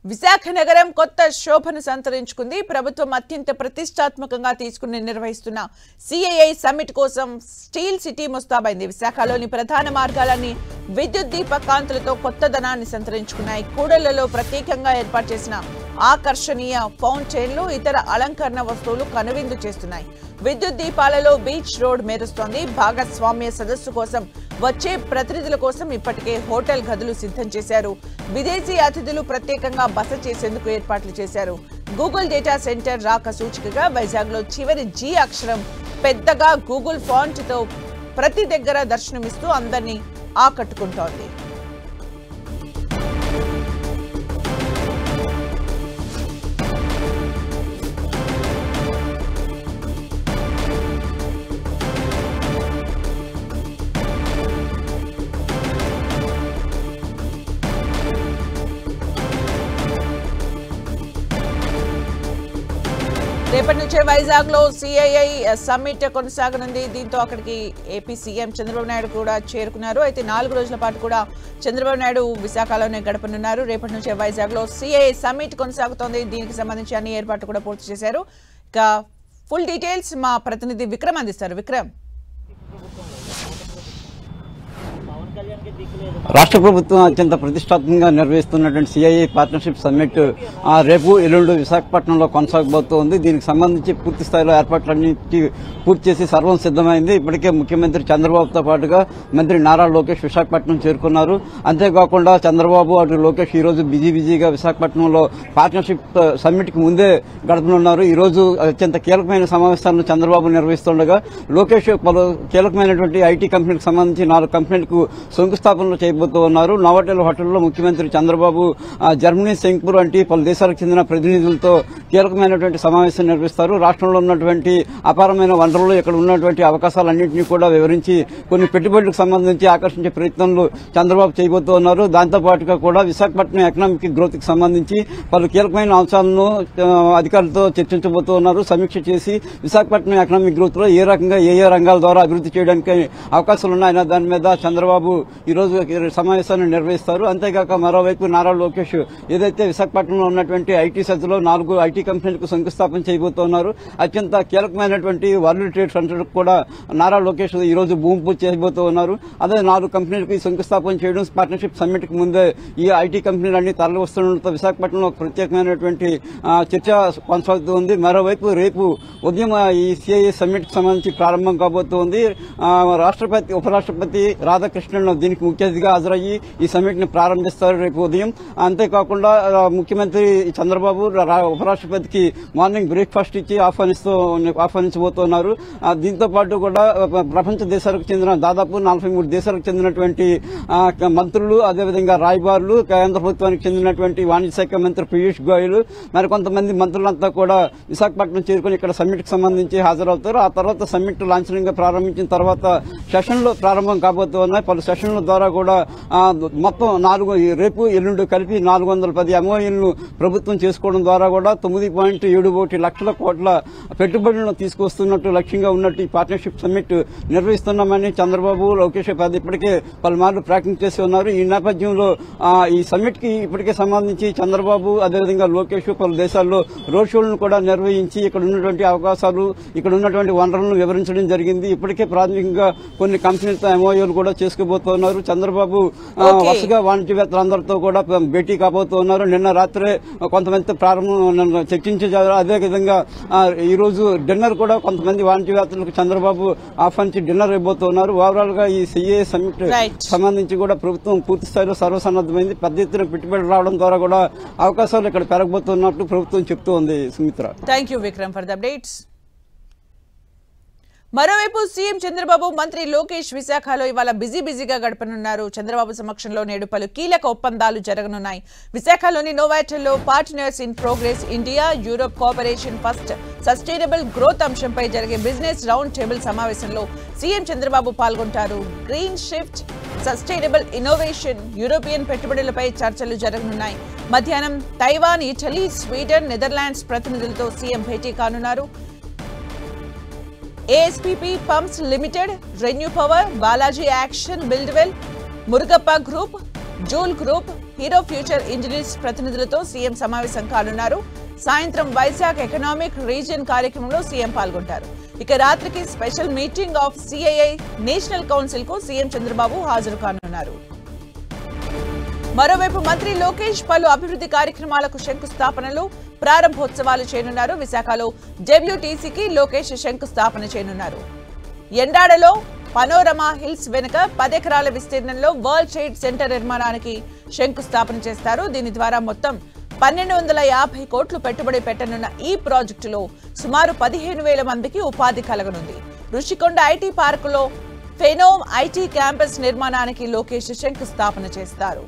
విశాఖ నగరం కొత్త శోభను సంతరించుకుంది. ప్రభుత్వం అత్యంత ప్రతిష్టాత్మకంగా తీసుకుని నిర్వహిస్తున్న సిఐఐ సమ్మిట్ కోసం స్టీల్ సిటీ ముస్తాబైంది. విశాఖలోని ప్రధాన మార్గాలన్నీ విద్యుత్ దీప కాంతులతో కొత్తదనాన్ని సంతరించుకున్నాయి. కూడళ్లలో ప్రత్యేకంగా ఏర్పాటు చేసిన ఆకర్షణీయ ఫౌంటైన్లు, ఇతర అలంకరణ వస్తువులు కనువిందు చేస్తున్నాయి. విద్యుత్ దీపాలలో బీచ్ రోడ్ మెరుస్తోంది. భాగస్వామ్య సదస్సు కోసం వచ్చే ప్రతినిధుల కోసం ఇప్పటికే హోటల్ గదులు సిద్ధం చేశారు. విదేశీ అతిథులు ప్రత్యేకంగా బస చేసేందుకు ఏర్పాట్లు చేశారు. గూగుల్ డేటా సెంటర్ రాక సూచికగా వైజాగ్లో చివరి జీ అక్షరం పెద్దగా గూగుల్ ఫాంట్ తో ప్రతి దగ్గర దర్శనమిస్తూ అందరినీ ఆకట్టుకుంటోంది. రేపటి నుంచే వైజాగ్ లో సిఐఐ సమ్మిట్ కొనసాగనుంది. దీంతో అక్కడికి ఏపీ సీఎం చంద్రబాబు నాయుడు కూడా చేరుకున్నారు. అయితే 4 రోజుల పాటు కూడా చంద్రబాబు నాయుడు విశాఖలోనే గడపనున్నారు. రేపటి నుంచే వైజాగ్ లో సిఐఐ సమ్మిట్ కొనసాగుతోంది. దీనికి సంబంధించి అన్ని ఏర్పాట్లు కూడా పూర్తి చేశారు. ఇక ఫుల్ డీటెయిల్స్ మా ప్రతినిధి విక్రమ్ అందిస్తారు. విక్రమ్, రాష్ట్ర ప్రభుత్వం అత్యంత ప్రతిష్టాత్మకంగా నిర్వహిస్తున్నటువంటి సిఐఐ పార్ట్నర్షిప్ సమ్మిట్ రేపు ఎల్లుండి విశాఖపట్నంలో కొనసాగబోతోంది. దీనికి సంబంధించి పూర్తి స్థాయిలో ఏర్పాట్లన్నింటి పూర్తి చేసి సర్వం సిద్దమైంది. ఇప్పటికే ముఖ్యమంత్రి చంద్రబాబుతో పాటుగా మంత్రి నారా లోకేష్ విశాఖపట్నం చేరుకున్నారు. అంతేకాకుండా చంద్రబాబు అటు లోకేష్ ఈ రోజు బిజీగా విశాఖపట్నంలో పార్ట్నర్షిప్ సమ్మిట్ కి ముందే గడపనున్నారు. ఈ రోజు అత్యంత కీలకమైన సమావేశాలను చంద్రబాబు నిర్వహిస్తుండగా లోకేష్ పలు కీలకమైనటువంటి ఐటీ కంపెనీలకు సంబంధించి 4 కంపెనీలకు శంకుస్థాపనలు చేయబోతూ ఉన్నారు. నోవాటెల్ హోటల్లో ముఖ్యమంత్రి చంద్రబాబు జర్మనీ, సింగపూర్ వంటి పలు దేశాలకు చెందిన ప్రతినిధులతో కీలకమైనటువంటి సమావేశం నిర్వహిస్తారు. రాష్ట్రంలో ఉన్నటువంటి అపారమైన వనరులు, ఇక్కడ ఉన్నటువంటి అవకాశాలన్నింటినీ కూడా వివరించి కొన్ని పెట్టుబడులకు సంబంధించి ఆకర్షించే ప్రయత్నాలు చంద్రబాబు చేయబోతూ ఉన్నారు. దాంతో పాటుగా కూడా విశాఖపట్నం ఎకనామిక్ గ్రోత్ కి సంబంధించి పలు కీలకమైన అంశాలను అధికారులతో చర్చించబోతూ ఉన్నారు. సమీక్ష చేసి విశాఖపట్నం ఎకనామిక్ గ్రోత్ లో ఏ రకంగా ఏ రంగాల ద్వారా అభివృద్ధి చేయడానికి అవకాశాలు ఉన్నాయన్న దాని మీద చంద్రబాబు ఈ రోజు సమావేశాన్ని నిర్వహిస్తారు. అంతేకాక మరోవైపు నారా లోకేష్ ఏదైతే విశాఖపట్నంలో ఉన్నటువంటి ఐటీ సెజ్లో 4 ఐటీ కంపెనీలకు శంకుస్థాపన చేయబోతున్నారు. అత్యంత కీలకమైనటువంటి వరల్డ్ ట్రేడ్ సెంటర్ కూడా నారా లోకేష్ ఈ రోజు భూమి పూజ చేయబోతూ ఉన్నారు. అదే 4 కంపెనీలకు శంకుస్థాపన చేయడం, పార్ట్నర్షిప్ సమ్మిట్ కి ముందే ఈ ఐటీ కంపెనీలన్నీ తరలి వస్తుండటంతో విశాఖపట్నంలో ప్రత్యేకమైనటువంటి చర్చ కొనసాగుతూ ఉంది. మరోవైపు రేపు ఉదయం ఈ సిఐఐ సమ్మిట్ కి సంబంధించి ప్రారంభం కాబోతోంది. రాష్ట్రపతి, ఉపరాష్ట్రపతి రాధాకృష్ణన్ దీనికి ముఖ్య అతిథిగా హాజరయ్యి ఈ సమ్మిట్ ని ప్రారంభిస్తారు రేపు ఉదయం. అంతేకాకుండా ముఖ్యమంత్రి చంద్రబాబు ఉపరాష్ట్రపతికి మార్నింగ్ బ్రేక్ఫాస్ట్ ఇచ్చి ఆహ్వానించబోతున్నారు. దీంతో పాటు కూడా ప్రపంచ దేశాలకు చెందిన దాదాపు 43 దేశాలకు చెందినటువంటి మంత్రులు, అదేవిధంగా రాయబారులు, కేంద్ర ప్రభుత్వానికి చెందినటువంటి వాణిజ్య శాఖ మంత్రి పీయూష్ గోయల్, మరికొంతమంది మంత్రులంతా కూడా విశాఖపట్నం చేరుకుని ఇక్కడ సమ్మిట్ కి సంబంధించి హాజరవుతారు. ఆ తర్వాత సమ్మిట్ లాంఛనంగా ప్రారంభించిన తర్వాత సెషన్లు ప్రారంభం కాబోతున్నాయి. పలు సెషన్ల ద్వారా కూడా మొత్తం 4 రేపు ఎల్లుండి కలిపి 410 ఎంఓయూలను ప్రభుత్వం చేసుకోవడం ద్వారా కూడా 9.71 లక్షల కోట్ల పెట్టుబడులను తీసుకొస్తున్నట్టు లక్ష్యంగా ఉన్నట్టు ఈ పార్ట్నర్షిప్ సమ్మిట్ నిర్వహిస్తున్నామని చంద్రబాబు, లోకేష్ ఇప్పటికే పలుమార్లు ప్రకటన చేసి ఉన్నారు. ఈ నేపథ్యంలో ఈ సమ్మిట్ కి ఇప్పటికే సంబంధించి చంద్రబాబు అదేవిధంగా లోకేష్ పలు దేశాల్లో రోడ్ షోలను కూడా నిర్వహించి ఇక్కడ ఉన్నటువంటి అవకాశాలు, ఇక్కడ ఉన్నటువంటి వనరులను వివరించడం జరిగింది. ఇప్పటికే ప్రాథమికంగా కొన్ని కంపెనీలతో ఎంఓయూలు కూడా చేసుకోబోతున్నారు. చంద్రబాబు వరుసగా వాణిజ్యవేత్తలందరితో కూడా భేటీ కాబోతున్నారు. నిన్న రాత్రే కొంతమంది ప్రారంభం చర్చించారు. అదేవిధంగా ఈ రోజు డిన్నర్ కూడా కొంతమంది వాణిజ్యవేత్తలకు చంద్రబాబు ఆహ్వానించి డిన్నర్ ఇవ్వబోతున్నారు. ఓవరాల్ గా ఈ సిఐఐ సమ్మిట్ సంబంధించి కూడా ప్రభుత్వం పూర్తి స్థాయిలో సర్వసన్నద్దమైంది. పెద్ద ఎత్తున పెట్టుబడులు రావడం ద్వారా కూడా అవకాశాలు ఇక్కడ పెరగబోతున్నట్టు ప్రభుత్వం చెప్తూ ఉంది. Sumitra, thank you Vikram for the updates. మరోవైపు సీఎం చంద్రబాబు, మంత్రి లోకేష్ విశాఖలో ఇవాళ బిజీగా గడపనున్నారు. చంద్రబాబు సమక్షంలో నేడు పలు కీలక ఒప్పందాలు జరగనున్నాయి. విశాఖలోని నోవాటెల్లో partners in progress India Europe cooperation first sustainable growth అంశంపై జరిగే బిజినెస్ రౌండ్ టేబుల్ సమావేశంలో సీఎం చంద్రబాబు పాల్గొంటారు. Green shift, sustainable innovation, European పెట్టుబడులపై చర్చలు జరగనున్నాయి. మధ్యాహ్నం తైవాన్, ఇటలీ, స్వీడన్, నెదర్లాండ్స్ ప్రతినిధులతో సీఎం భేటీ కానున్నారు. ASPP Pumps Limited, Renew Power, Balaji Action, Buildwell, Murugappa Group, Joule Group, hero future engineers ప్రతినిధులతో సీఎం సమావేశం కానున్నారు. సాయంత్రం వైజాగ్ ఎకనామిక్ రీజియన్ కార్యక్రమంలో సీఎం పాల్గొంటారు. ఇక రాత్రికి special meeting of CII national council కు సీఎం చంద్రబాబు హాజరు కానున్నారు. మరోవైపు మంత్రి లోకేష్ పలు అభివృద్ధి కార్యక్రమాలకు శంకుస్థాపనలు, ప్రారంభోత్సవాలు చేయనున్నారు. విశాఖలో డబ్ల్యూటీసీకి లోకేష్ శంకుస్థాపన చేయనున్నారు. ఎండాడలో పనోరమా హిల్స్ వెనుక 10 ఎకరాల విస్తీర్ణంలో వరల్డ్ ట్రేడ్ సెంటర్ నిర్మాణానికి శంకుస్థాపన చేస్తారు. దీని ద్వారా మొత్తం 1250 కోట్లు పెట్టుబడి పెట్టనున్న ఈ ప్రాజెక్టులో సుమారు 15,000 మందికి ఉపాధి కలగనుంది. రుషికొండ ఐటీ పార్కులో ఫెనోమ్ ఐటీ క్యాంపస్ నిర్మాణానికి లోకేష్ శంకుస్థాపన చేస్తారు.